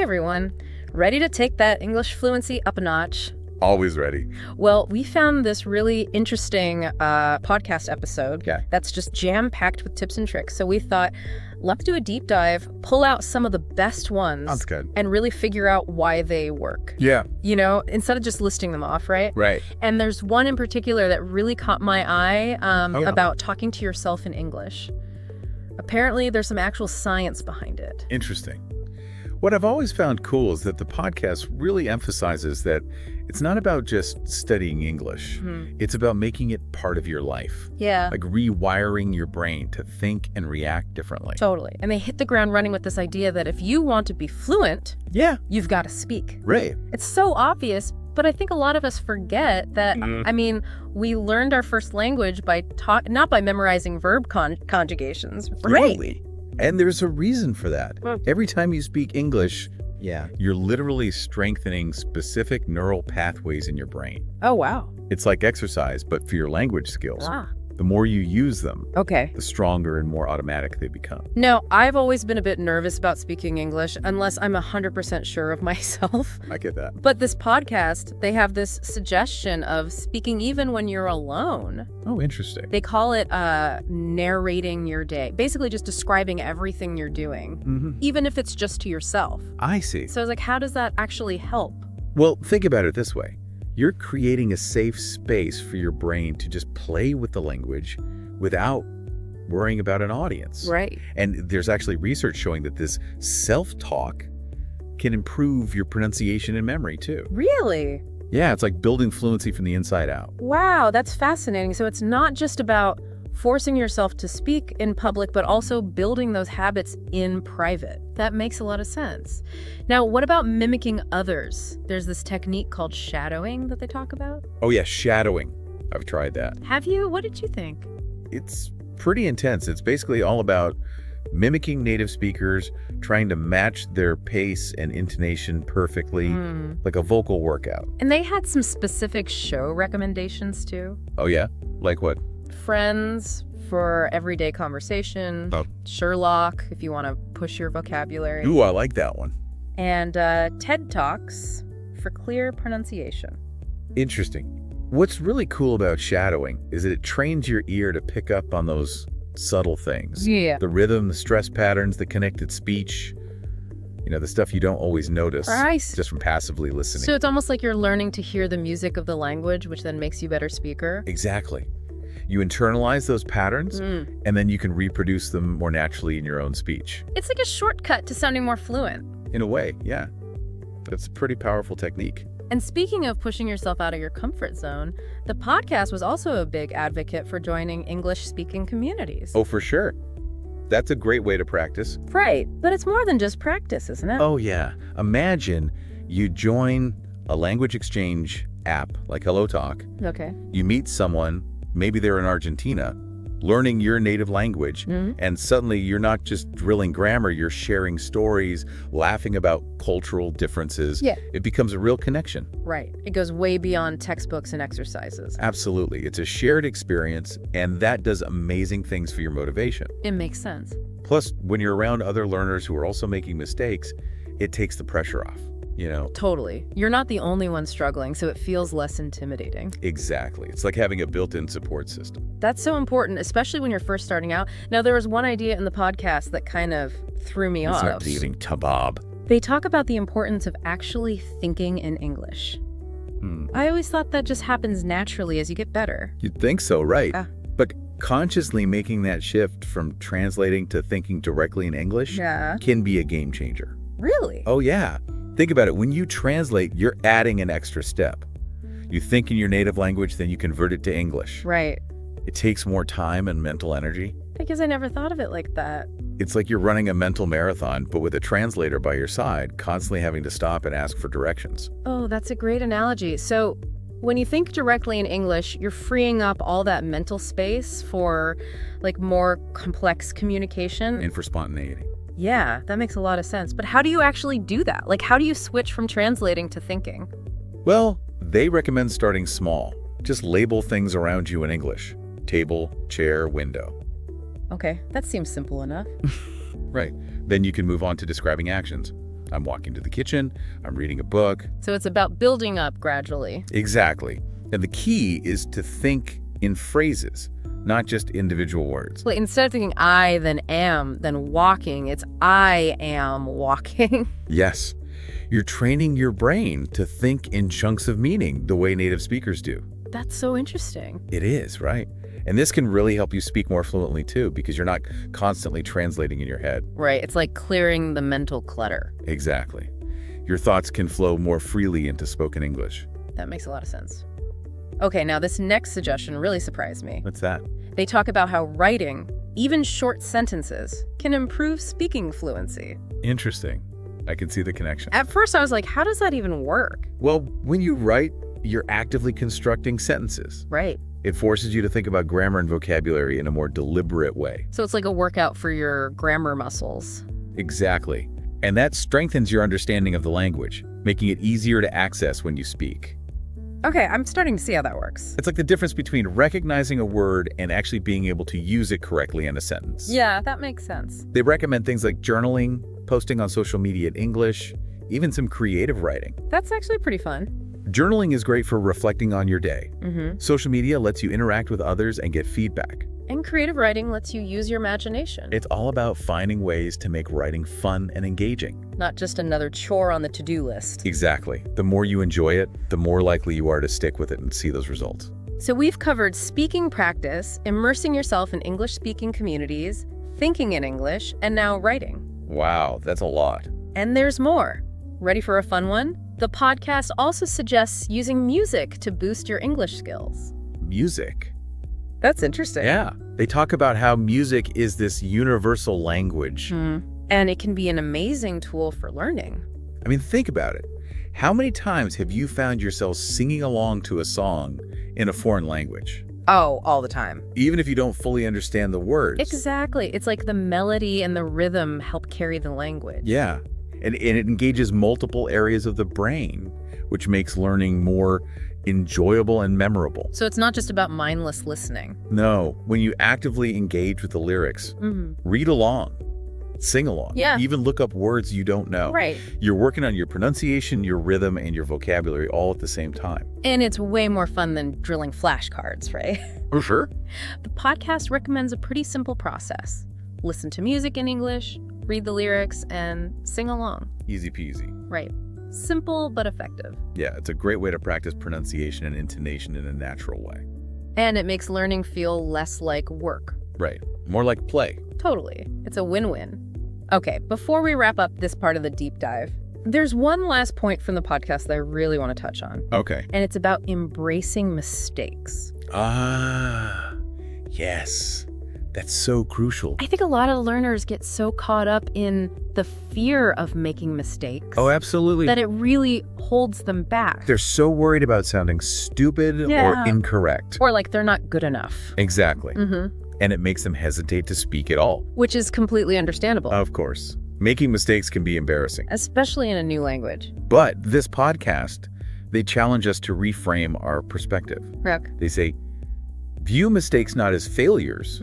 everyone. Ready to take that English fluency up a notch? Always ready. Well, we found this really interesting podcast episode that's just jam-packed with tips and tricks. So we thought, let's do a deep dive, pull out some of the best ones. Sounds good. And really figure out why they work. Yeah. You know, instead of just listing them off, right? Right. And there's one in particular that really caught my eye about talking to yourself in English. Apparently, there's some actual science behind it. Interesting. What I've always found cool is that the podcast really emphasizes that it's not about just studying English. It's about making it part of your life. Yeah. Like rewiring your brain to think and react differently. Totally. And they hit the ground running with this idea that if you want to be fluent, you've got to speak. Right. It's so obvious, but I think a lot of us forget that, I mean, we learned our first language by not by memorizing verb conjugations. Really? And there's a reason for that. Every time you speak English, you're literally strengthening specific neural pathways in your brain. Oh, wow. It's like exercise, but for your language skills. Ah. The more you use them, the stronger and more automatic they become. Now, I've always been a bit nervous about speaking English unless I'm 100% sure of myself. I get that. But this podcast, they have this suggestion of speaking even when you're alone. Oh, interesting. They call it narrating your day. Basically just describing everything you're doing, even if it's just to yourself. I see. So I was like, how does that actually help? Well, think about it this way. You're creating a safe space for your brain to just play with the language without worrying about an audience. Right. And there's actually research showing that this self-talk can improve your pronunciation and memory too. Really? Yeah, it's like building fluency from the inside out. Wow, that's fascinating. So it's not just about forcing yourself to speak in public, but also building those habits in private. That makes a lot of sense. Now, what about mimicking others? There's this technique called shadowing that they talk about. Oh yeah, shadowing. I've tried that. Have you? What did you think? It's pretty intense. It's basically all about mimicking native speakers, trying to match their pace and intonation perfectly, like a vocal workout. And they had some specific show recommendations too. Oh yeah? Like what? Friends for everyday conversation, Sherlock if you want to push your vocabulary. Ooh, I like that one. And TED Talks for clear pronunciation. Interesting. What's really cool about shadowing is that it trains your ear to pick up on those subtle things. Yeah. The rhythm, the stress patterns, the connected speech, you know, the stuff you don't always notice just from passively listening. So it's almost like you're learning to hear the music of the language, which then makes you a better speaker. Exactly. You internalize those patterns, and then you can reproduce them more naturally in your own speech. It's like a shortcut to sounding more fluent. In a way, yeah. That's a pretty powerful technique. And speaking of pushing yourself out of your comfort zone, the podcast was also a big advocate for joining English-speaking communities. Oh, for sure. That's a great way to practice. Right, but it's more than just practice, isn't it? Oh, yeah. Imagine you join a language exchange app like HelloTalk. Okay. You meet someone, maybe they're in Argentina, learning your native language, and suddenly you're not just drilling grammar, you're sharing stories, laughing about cultural differences. Yeah. It becomes a real connection. Right. It goes way beyond textbooks and exercises. Absolutely. It's a shared experience, and that does amazing things for your motivation. It makes sense. Plus, when you're around other learners who are also making mistakes, it takes the pressure off, you know? Totally. You're not the only one struggling, so it feels less intimidating. Exactly. It's like having a built-in support system. That's so important, especially when you're first starting out. Now, there was one idea in the podcast that kind of threw me off. Start leaving tabab. They talk about the importance of actually thinking in English. I always thought that just happens naturally as you get better. You'd think so, right? Yeah. But consciously making that shift from translating to thinking directly in English can be a game changer. Really? Oh, yeah. Think about it. When you translate, you're adding an extra step. You think in your native language, then you convert it to English. Right. It takes more time and mental energy. Because I never thought of it like that. It's like you're running a mental marathon, but with a translator by your side, constantly having to stop and ask for directions. Oh, that's a great analogy. So when you think directly in English, you're freeing up all that mental space for like more complex communication. And for spontaneity. Yeah, that makes a lot of sense. But how do you actually do that? Like, how do you switch from translating to thinking? Well, they recommend starting small. Just label things around you in English. Table, chair, window. Okay, that seems simple enough. Right. Then you can move on to describing actions. I'm walking to the kitchen. I'm reading a book. So it's about building up gradually. Exactly. And the key is to think in phrases, not just individual words. Well, instead of thinking I, then am, then walking, it's I am walking. Yes. You're training your brain to think in chunks of meaning the way native speakers do. That's so interesting. It is, right? And this can really help you speak more fluently too, because you're not constantly translating in your head. Right. It's like clearing the mental clutter. Exactly. Your thoughts can flow more freely into spoken English. That makes a lot of sense. Okay, now this next suggestion really surprised me. What's that? They talk about how writing, even short sentences, can improve speaking fluency. Interesting. I can see the connection. At first, I was like, how does that even work? Well, when you write, you're actively constructing sentences. Right. It forces you to think about grammar and vocabulary in a more deliberate way. So it's like a workout for your grammar muscles. Exactly. And that strengthens your understanding of the language, making it easier to access when you speak. Okay, I'm starting to see how that works. It's like the difference between recognizing a word and actually being able to use it correctly in a sentence. Yeah, that makes sense. They recommend things like journaling, posting on social media in English, even some creative writing. That's actually pretty fun. Journaling is great for reflecting on your day. Mm-hmm. Social media lets you interact with others and get feedback. And creative writing lets you use your imagination. It's all about finding ways to make writing fun and engaging. Not just another chore on the to-do list. Exactly. The more you enjoy it, the more likely you are to stick with it and see those results. So we've covered speaking practice, immersing yourself in English-speaking communities, thinking in English, and now writing. Wow, that's a lot. And there's more. Ready for a fun one? The podcast also suggests using music to boost your English skills. Music. That's interesting. Yeah. They talk about how music is this universal language. And it can be an amazing tool for learning. I mean, think about it. How many times have you found yourself singing along to a song in a foreign language? Oh, all the time. Even if you don't fully understand the words. Exactly. It's like the melody and the rhythm help carry the language. Yeah. And it engages multiple areas of the brain, which makes learning more enjoyable and memorable. So it's not just about mindless listening. No, when you actively engage with the lyrics, read along, sing along, even look up words you don't know. Right. You're working on your pronunciation, your rhythm, and your vocabulary all at the same time. And it's way more fun than drilling flashcards, right? For sure. The podcast recommends a pretty simple process. Listen to music in English, read the lyrics, and sing along. Easy peasy. Right. Simple but effective. Yeah, it's a great way to practice pronunciation and intonation in a natural way. And it makes learning feel less like work. Right. More like play. Totally. It's a win-win. Okay, before we wrap up this part of the deep dive, there's one last point from the podcast that I really want to touch on. Okay. And it's about embracing mistakes. Ah, yes. That's so crucial. I think a lot of learners get so caught up in the fear of making mistakes. Oh, absolutely. That it really holds them back. They're so worried about sounding stupid or incorrect. Or like they're not good enough. Exactly. And it makes them hesitate to speak at all. Which is completely understandable. Of course. Making mistakes can be embarrassing. Especially in a new language. But this podcast, they challenge us to reframe our perspective. Rook. They say, view mistakes not as failures,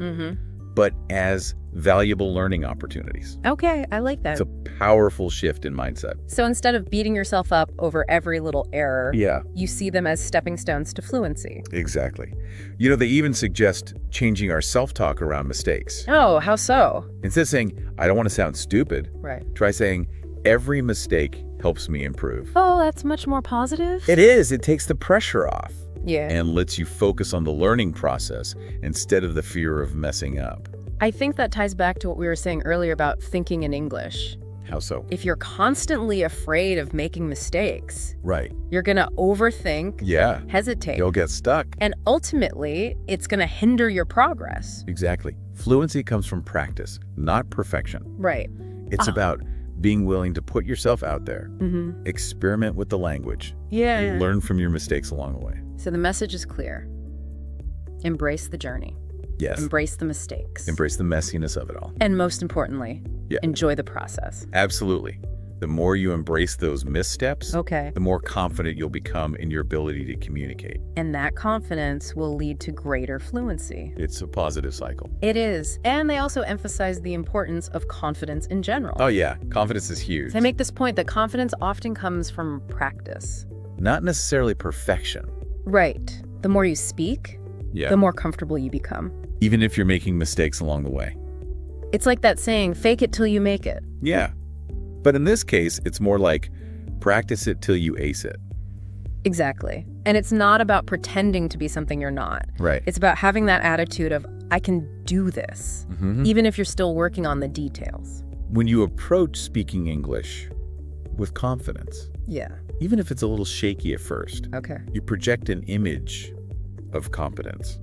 but as valuable learning opportunities. Okay, I like that. It's a powerful shift in mindset. So instead of beating yourself up over every little error, you see them as stepping stones to fluency. Exactly. You know, they even suggest changing our self-talk around mistakes. Oh, how so? Instead of saying, I don't want to sound stupid, try saying, every mistake helps me improve. Oh, that's much more positive. It is. It takes the pressure off. Yeah. And lets you focus on the learning process instead of the fear of messing up. I think that ties back to what we were saying earlier about thinking in English. How so? If you're constantly afraid of making mistakes, you're going to overthink, hesitate. You'll get stuck. And ultimately, it's going to hinder your progress. Exactly. Fluency comes from practice, not perfection. Right. It's about being willing to put yourself out there, experiment with the language, and learn from your mistakes along the way. So the message is clear. Embrace the journey. Yes. Embrace the mistakes. Embrace the messiness of it all. And most importantly, enjoy the process. Absolutely. The more you embrace those missteps, Okay. the more confident you'll become in your ability to communicate. And that confidence will lead to greater fluency. It's a positive cycle. It is. And they also emphasize the importance of confidence in general. Oh yeah, confidence is huge. They make this point that confidence often comes from practice. Not necessarily perfection. Right. The more you speak, Yeah. the more comfortable you become. Even if you're making mistakes along the way. It's like that saying, fake it till you make it. Yeah. But in this case, it's more like practice it till you ace it. Exactly. And it's not about pretending to be something you're not. Right. It's about having that attitude of, I can do this, Mhm. even if you're still working on the details. When you approach speaking English with confidence, Yeah. even if it's a little shaky at first, Okay. you project an image of competence.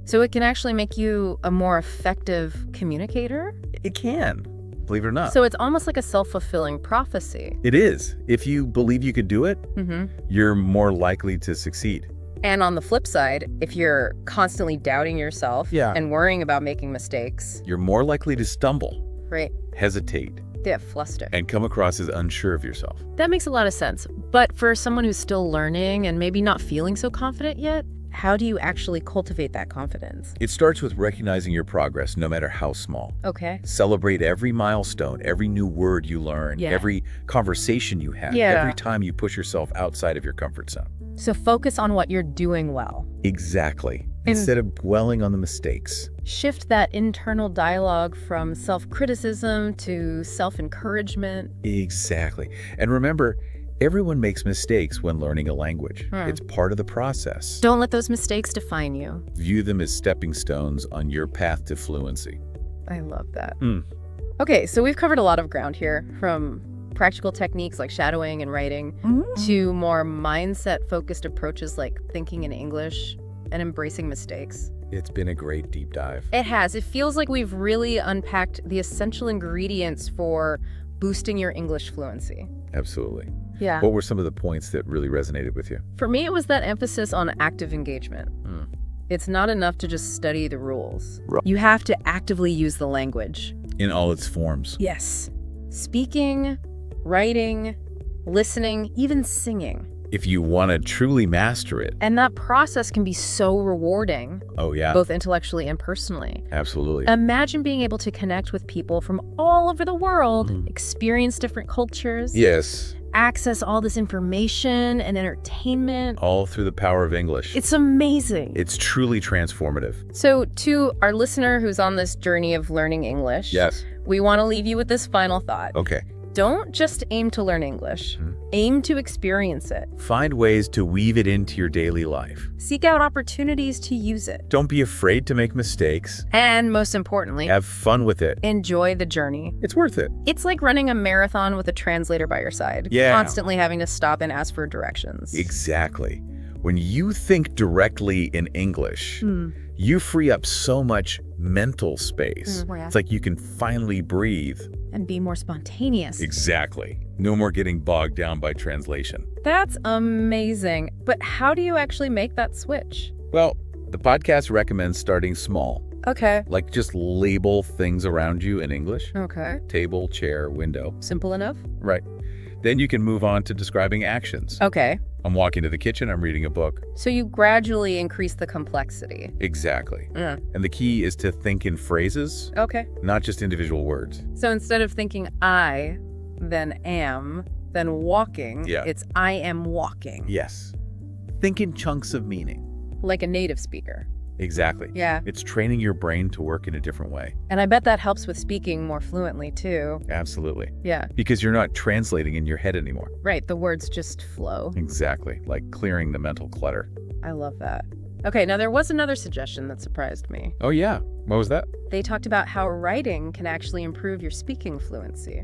So it can actually make you a more effective communicator? It can, believe it or not. So it's almost like a self-fulfilling prophecy. It is. If you believe you can do it, Mm-hmm. you're more likely to succeed. And on the flip side, if you're constantly doubting yourself Yeah. and worrying about making mistakes, You're more likely to stumble, right, hesitate, they get flustered. and come across as unsure of yourself. That makes a lot of sense. But for someone who's still learning and maybe not feeling so confident yet, how do you actually cultivate that confidence? It starts with recognizing your progress, no matter how small. Okay. Celebrate every milestone, every new word you learn, Yeah. every conversation you have, Yeah. every time you push yourself outside of your comfort zone. So focus on what you're doing well. Exactly. And- Instead of dwelling on the mistakes. Shift that internal dialogue from self-criticism to self-encouragement. Exactly. And remember, everyone makes mistakes when learning a language. Hmm. It's part of the process. Don't let those mistakes define you. View them as stepping stones on your path to fluency. I love that. Mm. Okay, so we've covered a lot of ground here, from practical techniques like shadowing and writing to more mindset-focused approaches like thinking in English and embracing mistakes. It's been a great deep dive. It has. It feels like we've really unpacked the essential ingredients for boosting your English fluency. Absolutely. Yeah. What were some of the points that really resonated with you? For me, it was that emphasis on active engagement. Mm. It's not enough to just study the rules. Right. You have to actively use the language. In all its forms. Yes. Speaking, writing, listening, even singing. If you want to truly master it. And that process can be so rewarding, Oh, yeah. both intellectually and personally. Absolutely. Imagine being able to connect with people from all over the world, Mhm. experience different cultures, Yes. access all this information and entertainment. All through the power of English. It's amazing. It's truly transformative. So to our listener who's on this journey of learning English, Yes. we want to leave you with this final thought. Okay. Don't just aim to learn English. Mhm. Aim to experience it. Find ways to weave it into your daily life. Seek out opportunities to use it. Don't be afraid to make mistakes. And most importantly, Have fun with it. enjoy the journey. It's worth it. It's like running a marathon with a translator by your side, Yeah. constantly having to stop and ask for directions. Exactly. When you think directly in English, Hmm. you free up so much mental space. Yeah. It's like you can finally breathe. And be more spontaneous. Exactly. No more getting bogged down by translation. That's amazing. But how do you actually make that switch? Well, the podcast recommends starting small, Okay. like just label things around you in English. Okay. Table, chair, window. Simple enough? Right. Then you can move on to describing actions. Okay. I'm walking to the kitchen, I'm reading a book. So you gradually increase the complexity. Exactly. Mm. And the key is to think in phrases, Okay. not just individual words. So instead of thinking I, then am, then walking, Yeah. it's I am walking. Yes. Think in chunks of meaning. Like a native speaker. Exactly. Yeah. It's training your brain to work in a different way. And I bet that helps with speaking more fluently too. Absolutely. Yeah. Because you're not translating in your head anymore. Right. The words just flow. Exactly. Like clearing the mental clutter. I love that. Okay, now there was another suggestion that surprised me. Oh, yeah. What was that? They talked about how writing can actually improve your speaking fluency.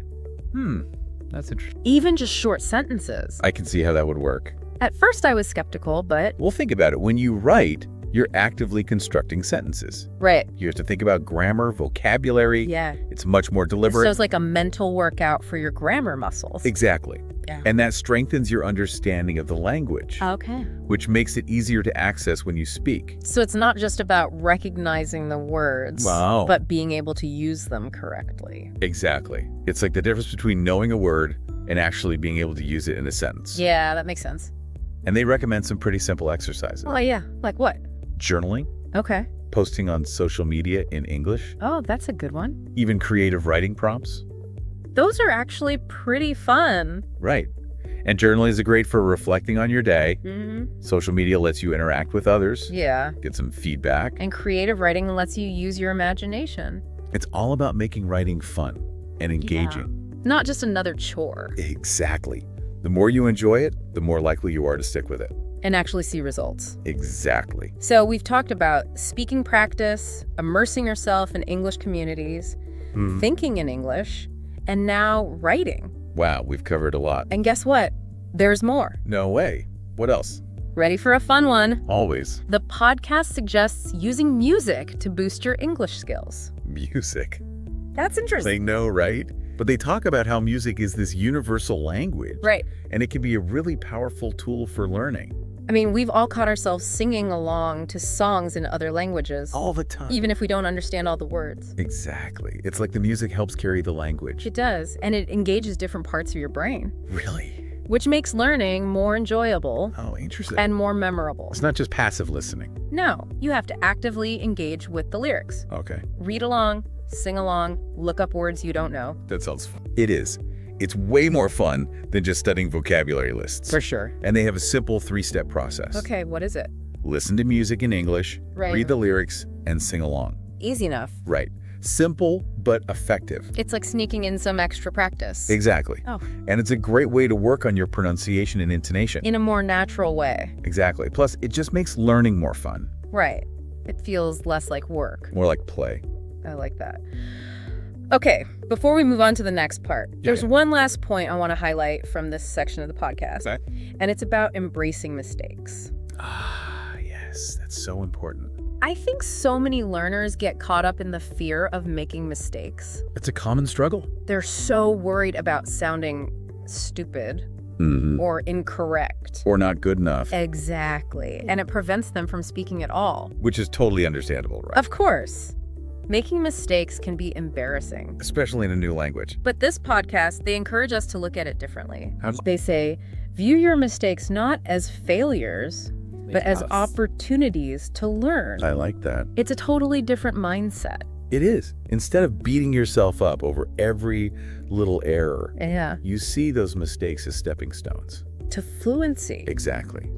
That's interesting. Even just short sentences. I can see how that would work. At first I was skeptical, but Well, think about it. When you write, you're actively constructing sentences. right. You have to think about grammar, vocabulary. Yeah. It's much more So deliberate. it's like a mental workout for your grammar muscles. Exactly. Yeah. And that strengthens your understanding of the language, Okay. which makes it easier to access when you speak. So it's not just about recognizing the words, Wow. but being able to use them correctly. Exactly. It's like the difference between knowing a word and actually being able to use it in a sentence. Yeah, that makes sense. And they recommend some pretty simple exercises. Oh, yeah. Like what? Journaling, Okay. posting on social media in English, Oh, that's a good one. even creative writing prompts. Those are actually pretty fun. Right. And journaling is great for reflecting on your day. Mm-hmm. Social media lets you interact with others, Yeah. get some feedback. And creative writing lets you use your imagination. It's all about making writing fun and engaging. Not just another chore. Exactly. The more you enjoy it, the more likely you are to stick with it. And actually see results. Exactly. So we've talked about speaking practice, immersing yourself in English communities, thinking in English, and now writing. Wow, we've covered a lot. And guess what? There's more. No way. What else? Ready for a fun one? Always. The podcast suggests using music to boost your English skills. Music. That's interesting. They know, right? But they talk about how music is this universal language. Right. And it can be a really powerful tool for learning. I mean, we've all caught ourselves singing along to songs in other languages. All the time. Even if we don't understand all the words. Exactly. It's like the music helps carry the language. It does, and it engages different parts of your brain, Really? which makes learning more enjoyable Oh, interesting. and more memorable. It's not just passive listening. No, you have to actively engage with the lyrics. Okay. Read along, sing along, look up words you don't know. That sounds fun. It is. It's way more fun than just studying vocabulary lists. For sure. And they have a simple 3-step process. Okay, what is it? Listen to music in English, Right. read the lyrics, and sing along. Easy enough. Right. Simple, but effective. It's like sneaking in some extra practice. Exactly. Oh. And it's a great way to work on your pronunciation and intonation. In a more natural way. Exactly. Plus, it just makes learning more fun. Right. It feels less like work. More like play. I like that. Okay, before we move on to the next part, there's one last point I want to highlight from this section of the podcast, and it's about embracing mistakes. Ah, yes. That's so important. I think so many learners get caught up in the fear of making mistakes. It's a common struggle. They're so worried about sounding stupid or incorrect. Or not good enough. Exactly. And it prevents them from speaking at all. Which is totally understandable, right? Of course. Making mistakes can be embarrassing. Especially in a new language. But this podcast, they encourage us to look at it differently. How- They say, view your mistakes not as failures, but as opportunities to learn. I like that. It's a totally different mindset. It is. Instead of beating yourself up over every little error, Yeah. you see those mistakes as stepping stones. To fluency. Exactly.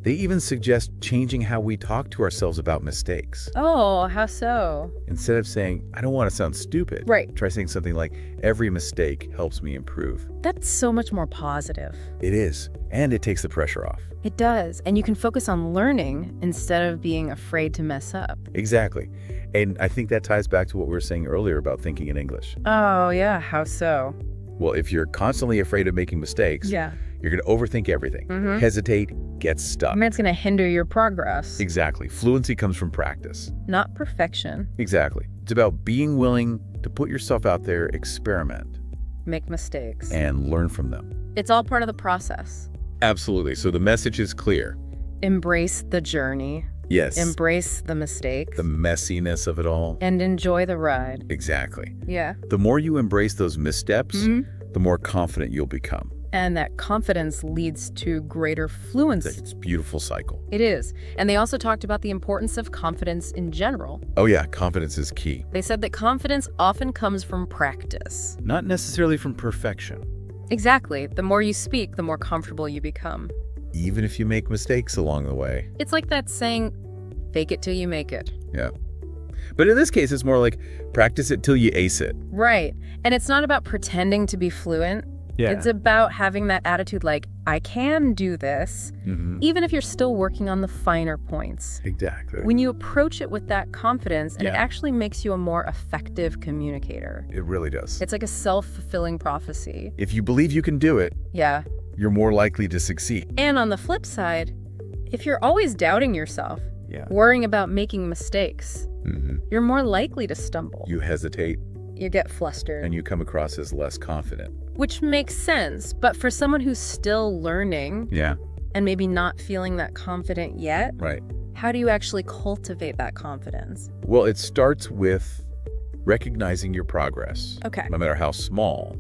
They even suggest changing how we talk to ourselves about mistakes. Oh, how so? Instead of saying, I don't want to sound stupid, Right. try saying something like, every mistake helps me improve. That's so much more positive. It is. And it takes the pressure off. It does. And you can focus on learning instead of being afraid to mess up. Exactly. And I think that ties back to what we were saying earlier about thinking in English. Oh, yeah. How so? Well, if you're constantly afraid of making mistakes, Yeah. you're going to overthink everything, hesitate, get stuck. I mean, it's going to hinder your progress, Exactly. Fluency comes from practice. not perfection. Exactly. It's about being willing to put yourself out there, experiment, Make mistakes. and learn from them. It's all part of the process. Absolutely. So the message is clear. Embrace the journey. Yes. Embrace the mistakes. The messiness of it all. And enjoy the ride. Exactly. Yeah. The more you embrace those missteps, the more confident you'll become. And that confidence leads to greater fluency. It's a beautiful cycle. It is. And they also talked about the importance of confidence in general. Oh yeah, confidence is key. They said that confidence often comes from practice. Not necessarily from perfection. Exactly. The more you speak, the more comfortable you become. Even if you make mistakes along the way. It's like that saying, fake it till you make it. Yeah. But in this case, it's more like practice it till you ace it. Right. And it's not about pretending to be fluent. Yeah. It's about having that attitude like, I can do this, even if you're still working on the finer points. Exactly. When you approach it with that confidence, and it Yeah. actually makes you a more effective communicator. It really does. It's like a self-fulfilling prophecy. If you believe you can do it, Yeah. you're more likely to succeed. And on the flip side, if you're always doubting yourself, Yeah. worrying about making mistakes, you're more likely to stumble. You hesitate You get flustered. and you come across as less confident. Which makes sense, but for someone who's still learning Yeah. and maybe not feeling that confident yet, Right. how do you actually cultivate that confidence? Well, it starts with Recognizing your progress, Okay. no matter how small.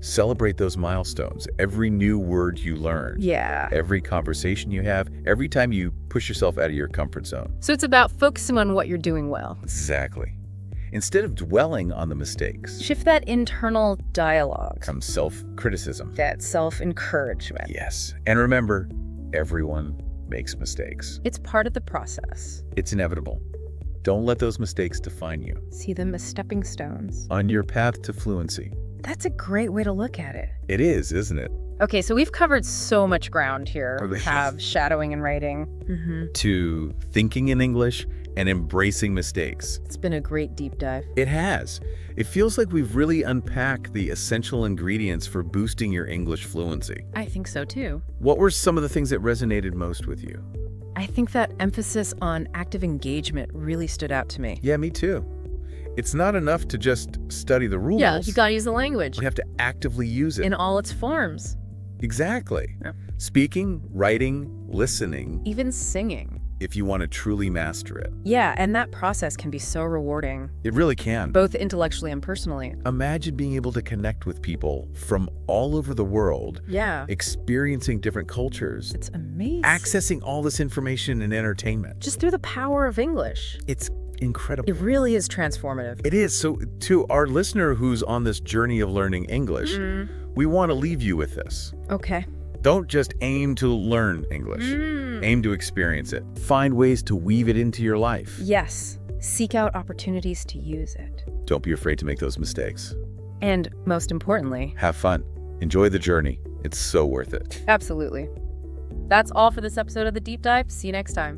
Celebrate those milestones. Every new word you learn. Yeah. Every conversation you have. Every time you push yourself out of your comfort zone. So it's about focusing on what you're doing well. Exactly. Instead of dwelling on the mistakes, Shift that internal dialogue. comes self-criticism. That self-encouragement. Yes. And remember, everyone makes mistakes. It's part of the process. It's inevitable. Don't let those mistakes define you. See them as stepping stones. On your path to fluency. That's a great way to look at it. It is, isn't it? Okay, so we've covered so much ground here. Oh, We yes. have shadowing and writing. To thinking in English and embracing mistakes. It's been a great deep dive. It has. It feels like we've really unpacked the essential ingredients for boosting your English fluency. I think so too. What were some of the things that resonated most with you? I think that emphasis on active engagement really stood out to me. Yeah, me too. It's not enough to just study the rules. Yeah, you gotta use the language We have to actively use it. in all its forms. Exactly. Yeah. Speaking, writing, listening, Even singing. if you want to truly master it. Yeah, and that process can be so rewarding, It really can. both intellectually and personally. Imagine being able to connect with people from all over the world, Yeah, experiencing different cultures, it's amazing. accessing all this information and entertainment. Just through the power of English. It's incredible. It really is transformative. It is. So to our listener who's on this journey of learning English, we want to leave you with this. Okay. Don't just aim to learn English. Aim to experience it. Find ways to weave it into your life. Yes, seek out opportunities to use it. Don't be afraid to make those mistakes. And most importantly, Have fun. Enjoy the journey. It's so worth it. absolutely. That's all for this episode of The Deep Dive. See you next time.